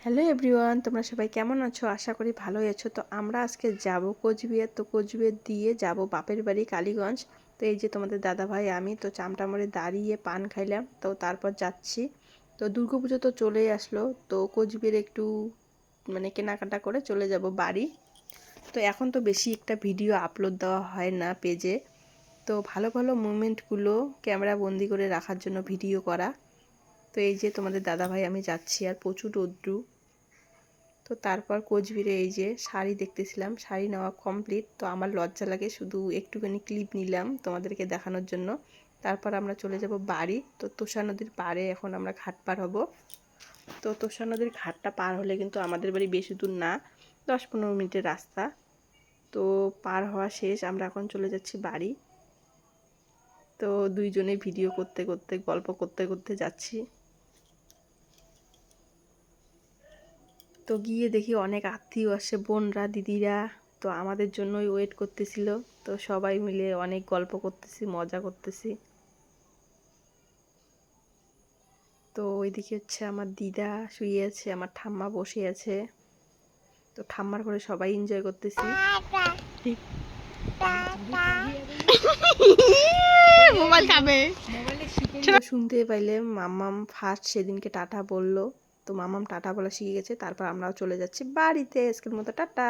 Hello everyone, তোমরা সবাই কেমন আছো? আশা করি ভালোই আছো। তো আমরা আজকে যাব কোচবিহার। তো কোচবিহার দিয়ে যাব বাপের বাড়ি কালীগঞ্জ। তো এই যে তোমাদের দাদাভাই আমি তো চামটা মোড়ে দাঁড়িয়ে পান খাইলাম, তো তারপর যাচ্ছি। তো দুর্গাপুজো তো চলেই আসলো, তো কোচবিহারে একটু কেনাকাটা করে চলে যাব বাড়ি। তো এখন তো বেশি একটা ভিডিও আপলোড দেওয়া হয় না পেজে, তো ভালো ভালো মুমেন্টগুলো ক্যামেরা বন্দি করে রাখার জন্য ভিডিও করা। তো এই যে তোমাদের দাদাভাই আমি যাচ্ছি, আর প্রচুর রৌদ্রু। তো তারপর কোচবিহারে এই যে শাড়ি দেখতেছিলাম, শাড়ি নেওয়া কমপ্লিট। তো আমার লজ্জা লাগে, শুধু একটুখানি ক্লিপ নিলাম তোমাদেরকে দেখানোর জন্য। তারপর আমরা চলে যাব বাড়ি। তো তোষা নদীর পাড়ে এখন আমরা ঘাট পার হব। তো তোষা নদীর ঘাটটা পার হলে কিন্তু আমাদের বাড়ি বেশি দূর না, 10-15 মিনিটের রাস্তা। তো পার হওয়া শেষ, আমরা এখন চলে যাচ্ছি বাড়ি। তো দুইজনে ভিডিও করতে করতে গল্প করতে করতে যাচ্ছি। তো গিয়ে দেখি অনেক আত্মীয় আসে, বোনরা দিদিরা, তো আমাদের জন্যই ওয়েট করতেছিল। তো সবাই মিলে অনেক গল্প করতেছি, মজা করতেছি। তো ওইদিকে হচ্ছে আমার দিদা শুয়ে আছে, আমার ঠাম্মা বসে আছে। তো ঠাম্মার ঘরে সবাই এনজয় করতেছি। মোবাইল খাবে। শুনতে পাইলে মাম্মাম ফার্স্ট সেদিনকে টাটা বলল। তো মাম্মাম টাটা বলা শিখে গেছে। তারপর আমরাও চলে যাচ্ছি বাড়িতে। আজকের মতো টাটা।